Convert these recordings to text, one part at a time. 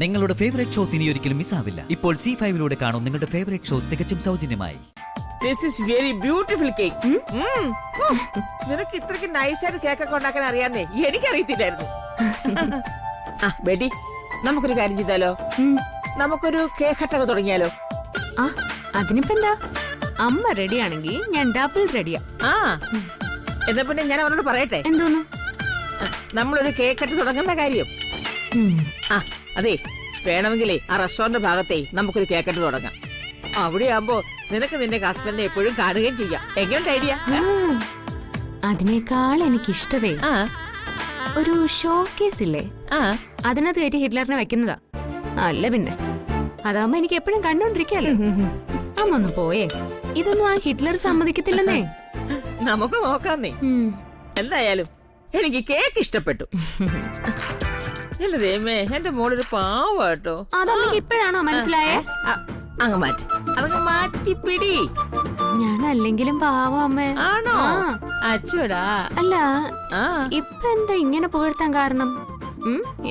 നിങ്ങളുടെ favourite shows ഇനി ഒരിക്കലും മിസ്സാവില്ല. ഇപ്പോൾ C5 കാണും നിങ്ങളുടെ ഫേവറേറ്റ് ഷോ തികച്ചും സൗജന്യമായി. This is very beautiful cake. നിനക്ക് ഇത്രയ്ക്ക് നൈസായിട്ട് കേക്കൊക്കെ ഉണ്ടാക്കാൻ അറിയാന്നേ എനിക്കറിയത്തില്ലായിരുന്നു. ആ ബേട്ടി, നമുക്കൊരു കാര്യം ചെയ്താലോ? നമുക്കൊരു കേക്ക് കട്ടൊക്കെ തുടങ്ങിയാലോ? ആ അതിനിപ്പോ എന്താ, അമ്മ റെഡിയാണെങ്കിൽ ഞാൻ ഡബിൾ റെഡിയാ. ആ എന്നാ പിന്നെ ഞാൻ അവനോട് പറയട്ടെ. എന്തോന്നു? നമ്മളൊരു കേക്ക് കട്ട് തുടങ്ങുന്ന കാര്യം. ആ അതെ, വേണമെങ്കിലേ ആ റെസ്റ്റോറന്റ് ഭാഗത്തേ നമുക്കൊരു കേക്ക് കട്ട് തുടങ്ങാം. അവിടെ ആവുമ്പോ നിനക്ക് നിന്റെ ഹസ്ബൻഡിനെ എപ്പോഴും കാണുകയും ചെയ്യാം. എങ്ങനെയുണ്ട് ഐഡിയ? അതിനേക്കാൾ എനിക്കിഷ്ടവേ ഒരു ഷോക്കേസ് ഇല്ലേ, അതിനകത്ത് കയറ്റി ഹിറ്റ്ലറിനെ വെക്കുന്നതാ. അല്ല പിന്നെ അതാവുമ്പോ എനിക്ക് എപ്പോഴും കണ്ടോണ്ടിരിക്കാലോ. അമ്മ ഒന്ന് പോയേ, ഇതൊന്നും ആ ഹിറ്റ്ലർ സമ്മതിക്കത്തില്ലെന്നേ. നമുക്ക് നോക്കാന്നേ. എന്തായാലും എനിക്ക് കേക്ക് ഇഷ്ടപ്പെട്ടു. എന്റെ ദൈവമേ, എന്റെ മോളൊരു പാവാട്ടോ. അതമ്മക്ക് ഇപ്പോഴാണോ മനസ്സിലായേ? അങ്ങ് മാറ്റി, അതങ്ങ് മാറ്റി പിടി. ഞാൻ അല്ലെങ്കിലും പാവം അമ്മേ. ആണോ? അച്ചോടാ. അല്ല ഇപ്പൊ എന്താ ഇങ്ങനെ പുകഴ്ത്താൻ കാരണം?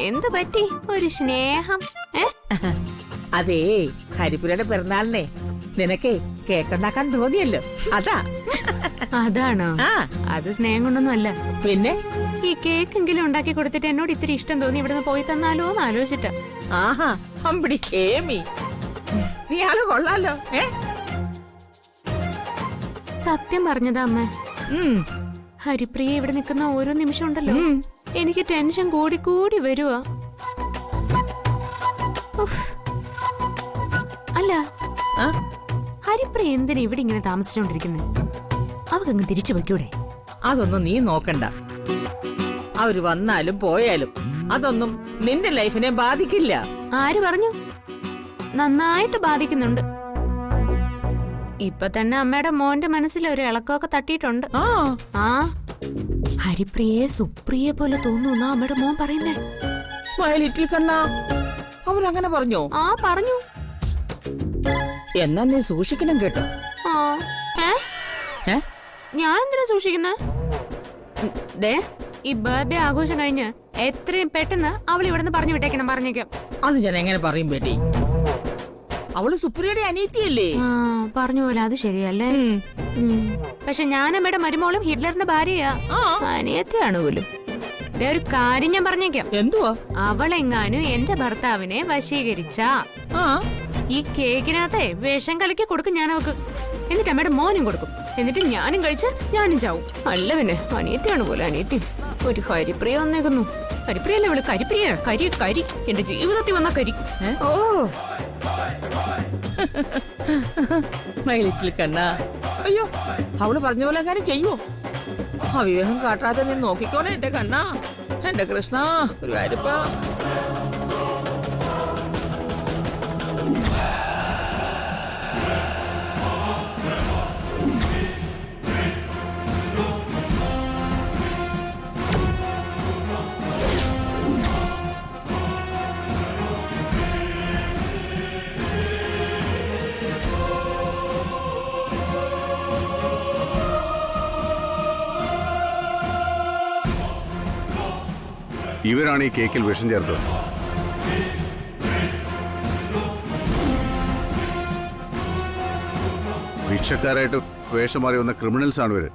എന്ത് പറ്റി? ഒരു സ്നേഹം? അതേ, ഹരിപുരയുടെ പിറന്നാളിനെ നിനക്കേ കേക്കുണ്ടാക്കാൻ തോന്നിയല്ലോ, അതാ. അതാണോ? അത് സ്നേഹം കൊണ്ടൊന്നും അല്ല. പിന്നെ ഈ കേക്കെങ്കിലും ഉണ്ടാക്കി കൊടുത്തിട്ട് എന്നോട് ഇത്തിരി ഇഷ്ടം തോന്നി ഇവിടുന്ന് പോയി തന്നാലോ എന്ന് ആലോചിച്ചിട്ട്. ആഹാ, അമ്പടി കേമി, നീ ആള് കൊള്ളാലോ. സത്യം പറഞ്ഞതാ അമ്മ. ഹരിപ്രിയ ഇവിടെ നിൽക്കുന്ന ഓരോ നിമിഷം ഉണ്ടല്ലോ, എനിക്ക് ടെൻഷൻ കൂടി കൂടി വരുവാ. അല്ല, ഹരിപ്രിയ എന്തിനാ ഇവിടെ ഇങ്ങനെ താമസിച്ചോണ്ടിരിക്കുന്നത്? അവക്കങ്ങ് തിരിച്ചു വെക്കൂടെ? അതൊന്നും നീ നോക്കണ്ട. അവര് വന്നാലും പോയാലും അതൊന്നും നിന്റെ ലൈഫിനെ ബാധിക്കില്ല. ആര് പറഞ്ഞു? നന്നായിട്ട് ബാധിക്കുന്നുണ്ട്. ഇപ്പൊ തന്നെ അമ്മയുടെ മോന്റെ മനസ്സിൽ ഒരു ഇളക്കമൊക്കെ തട്ടിയിട്ടുണ്ട്. ആ ഹരിപ്രിയെ സുപ്രിയെ പോലെ തോന്നുന്ന അമ്മയുടെ മോൻ പറയുന്നേ. ലിറ്റിൽ കണ്ണാ, അവരങ്ങനെ പറഞ്ഞോ? ആ പറഞ്ഞു. എന്നാ നീ സൂക്ഷിക്കണം കേട്ടോ. ഞാൻ എന്തിനാ സൂക്ഷിക്കുന്നേ? ഈ ബർത്ത്ഡേ ആഘോഷം കഴിഞ്ഞ് എത്രയും പെട്ടെന്ന് അവൾ ഇവിടുന്ന് പറഞ്ഞു വിട്ടേക്കണം. പറഞ്ഞേക്കാം. അത് ഞാൻ എങ്ങനെ പറയും ബേട്ടി? അവള് സുപ്രിയയുടെ അനിയത്തിയല്ലേ? പറഞ്ഞു പോലെ അത് ശരിയല്ലേ. പക്ഷെ ഞാൻ അമ്മയുടെ മരുമോളും ഹിറ്റ്ലറിന്റെ ഭാര്യയാ, അനിയത്തിയാണ് പോലും. ഒരു കാര്യം ഞാൻ പറഞ്ഞേക്കാം. എന്തുവാ? അവളെങ്ങാനും എന്റെ ഭർത്താവിനെ വശീകരിച്ച ഈ കേക്കിനകത്തെ വിഷം കലക്കി കൊടുക്കും ഞാൻ അവക്ക്. എന്നിട്ട് അമ്മയുടെ മോനും കൊടുക്കും. എന്നിട്ട് ഞാനും കഴിച്ച് ഞാനും ചാവും. അല്ല പിന്നെ അനിയത്തിയാണ് പോലെ അനിയത്തി. ഒരു ഹരിപ്രിയ വന്നേക്കുന്നു. ഹരിപ്രിയല്ലേ അവള്? കരിപ്രിയ. കരി കരി, എന്റെ ജീവിതത്തിൽ വന്ന കരി. ഓ ലിറ്റിൽ കണ്ണാ, അയ്യോ, അവള് പറഞ്ഞ പോലെ കാര്യം ചെയ്യോ? അവിവേകം കാട്ടാതെ നീ നോക്കിക്കോണേ എന്റെ കണ്ണാ, എന്റെ കൃഷ്ണ. ഒരു കാര്യപ്പാ. ഇവരാണ് ഈ കേക്കിൽ വിഷം ചേർത്തത്. ഭിക്ഷക്കാരായിട്ട് വേഷം മാറി വന്ന ക്രിമിനൽസ് ആണ് ഇവര്.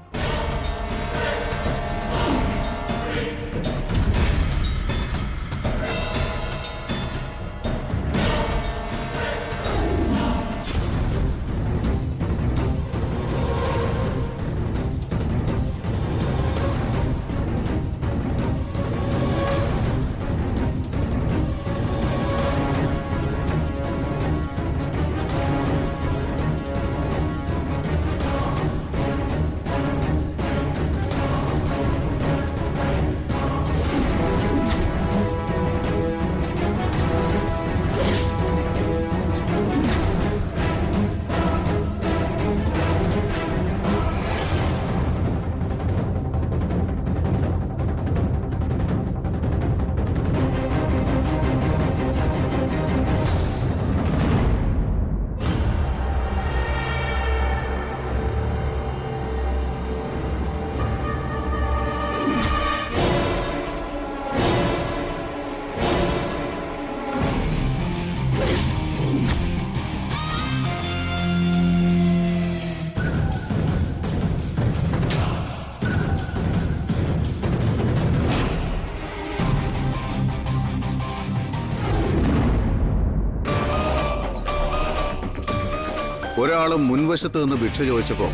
ഒരാള് മുൻവശത്ത് നിന്ന് ഭിക്ഷ ചോദിച്ചപ്പോ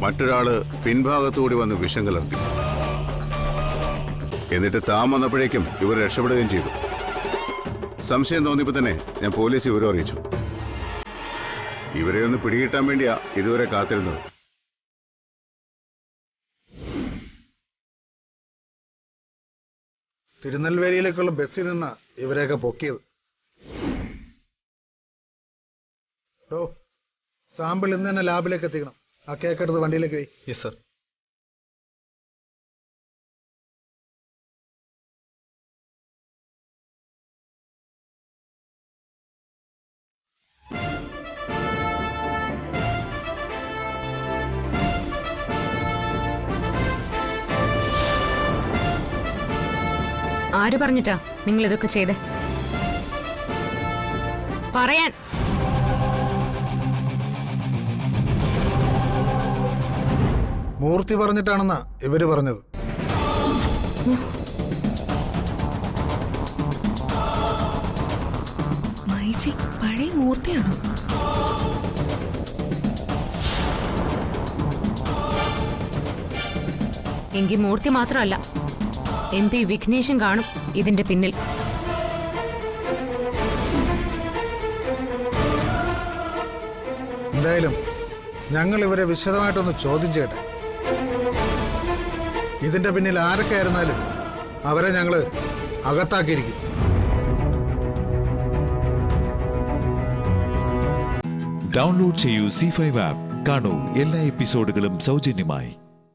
മറ്റൊരാള് പിൻഭാഗത്തുകൂടി വന്ന് വിഷം കലർത്തി. എന്നിട്ട് താൻ വന്നപ്പോഴേക്കും ഇവർ രക്ഷപ്പെടുകയും ചെയ്തു. സംശയം തോന്നിയപ്പോ തന്നെ ഞാൻ പോലീസ് വിവരം അറിയിച്ചു. ഇവരെ ഒന്ന് പിടികിട്ടാൻ വേണ്ടിയാ ഇതുവരെ കാത്തിരുന്നത്. തിരുനെൽവേലിയിലേക്കുള്ള ബസ്സിൽ നിന്നാ ഇവരെയൊക്കെ പൊക്കിയത്. സാമ്പിൾ ഇന്ന് തന്നെ ലാബിലേക്ക് എത്തിക്കണം. ആ കേക്കെടുത്ത് വണ്ടിയിലേക്ക് പോയി. Yes sir. ആര് പറഞ്ഞിട്ടാ നിങ്ങൾ ഇതൊക്കെ ചെയ്തേ? പറയാൻ. മൂർത്തി പറഞ്ഞിട്ടാണെന്നാ ഇവര് പറഞ്ഞത്. മൈജി പഴയ മൂർത്തിയാണോ? എങ്കിൽ മൂർത്തി മാത്രമല്ല, MP വിഘ്നേശൻ കാണും ഇതിന്റെ പിന്നിൽ. എന്തായാലും ഞങ്ങൾ ഇവരെ വിശദമായിട്ടൊന്ന് ചോദ്യം ചെയ്യട്ടെ. ഇതിന്റെ പിന്നിൽ ആരൊക്കെ ആയിരുന്നാലും അവരെ ഞങ്ങള് അകത്താക്കിയിരിക്കും. ഡൗൺലോഡ് ചെയ്യൂ C5 ആപ്പ്. കാണൂ എല്ലാ എപ്പിസോഡുകളും സൗജന്യമായി.